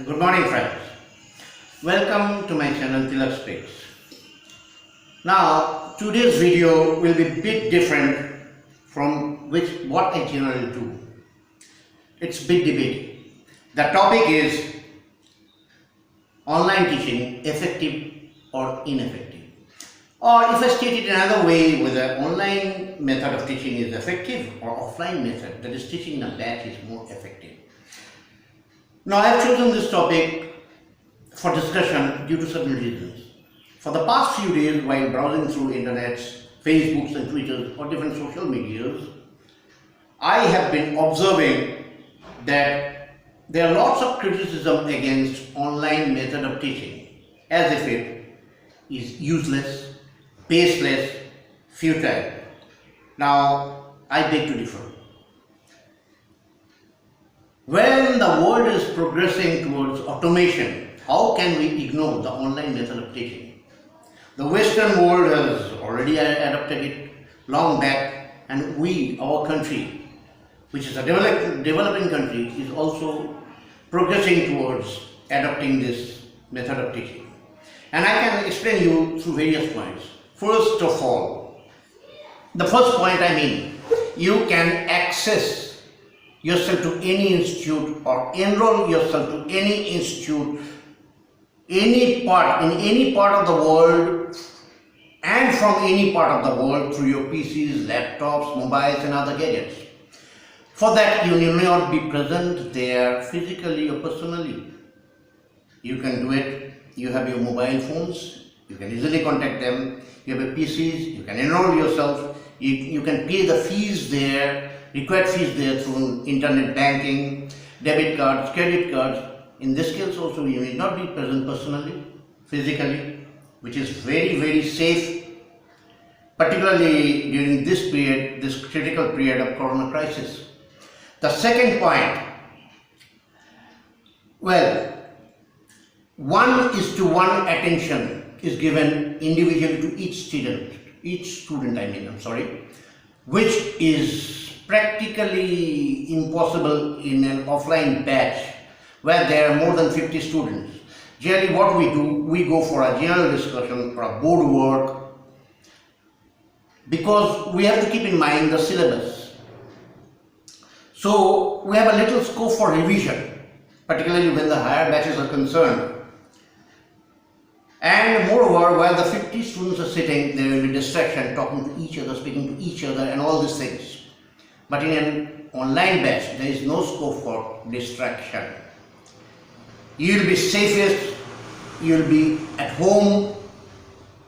Good morning, friends. Welcome to my channel Tilak Speaks. Now, today's video will be a bit different from what I generally do. It's big debate. The topic is online teaching effective or ineffective. Or if I state it another way, whether online method of teaching is effective or offline method, that is teaching in a batch, is more effective. Now, I have chosen this topic for discussion due to certain reasons. For the past few days, while browsing through internets, Facebooks and Twitters or different social medias, I have been observing that there are lots of criticism against online method of teaching, as if it is useless, baseless, futile. Now, I beg to differ. When the world is progressing towards automation, how can we ignore the online method of teaching? The Western world has already adopted it long back, and our country, which is a developing country, is also progressing towards adopting this method of teaching. And I can explain you through various points. First of all, the first point you can access yourself to any institute or enroll yourself to any institute, in any part of the world and from any part of the world through your PCs, laptops, mobiles and other gadgets. For that, you may not be present there physically or personally. You can do it. You have your mobile phones, you can easily contact them. You have your PCs, you can enroll yourself, you can pay the fees there, required fees there through internet banking, debit cards, credit cards. In this case also, you may not be present personally, physically, which is very, very safe, particularly during this period, this critical period of corona crisis. The second point, 1:1 attention is given individually to each student, which is practically impossible in an offline batch where there are more than 50 students. Generally what we do, we go for a general discussion, for a board work, because we have to keep in mind the syllabus. So we have a little scope for revision, particularly when the higher batches are concerned. And moreover, while the 50 students are sitting, there will be distraction, talking to each other, speaking to each other and all these things. But in an online batch, there is no scope for distraction. You will be safest, you will be at home,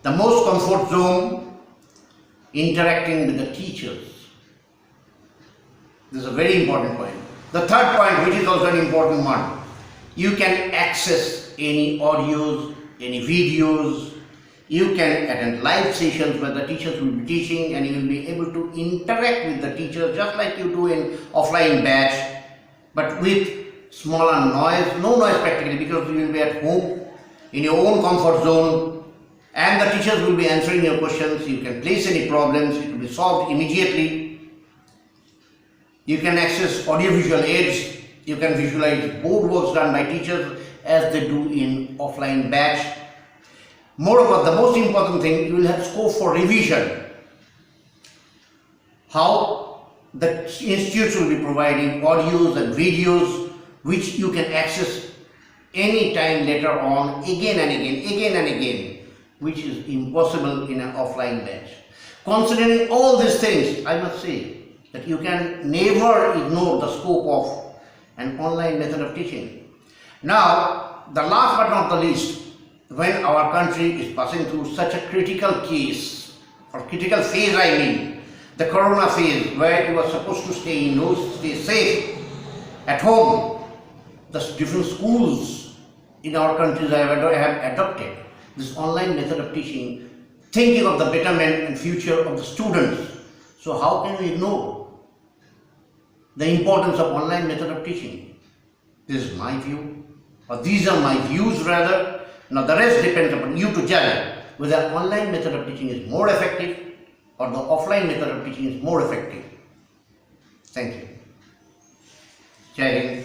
the most comfort zone, interacting with the teachers. This is a very important point. The third point, which is also an important one, you can access any audios, any videos, you can attend live sessions where the teachers will be teaching and you will be able to interact with the teachers just like you do in offline batch, but with smaller noise, no noise practically, because you will be at home in your own comfort zone and the teachers will be answering your questions. You can place any problems, it will be solved immediately. You can access audiovisual aids, you can visualize board works done by teachers as they do in offline batch. Moreover, the most important thing, you will have scope for revision. How? The institutes will be providing audios and videos which you can access any time later on, again and again, which is impossible in an offline batch. Considering all these things, I must say that you can never ignore the scope of an online method of teaching. Now, the last but not the least, when our country is passing through such a critical case, or critical phase the corona phase, where you are supposed to stay indoors, stay safe, at home, the different schools in our countries have adopted this online method of teaching, thinking of the betterment and future of the students. So how can we ignore the importance of online method of teaching? This is my view, or these are my views rather. Now the rest depends upon you to judge whether online method of teaching is more effective or the offline method of teaching is more effective. Thank you. Jai Hind.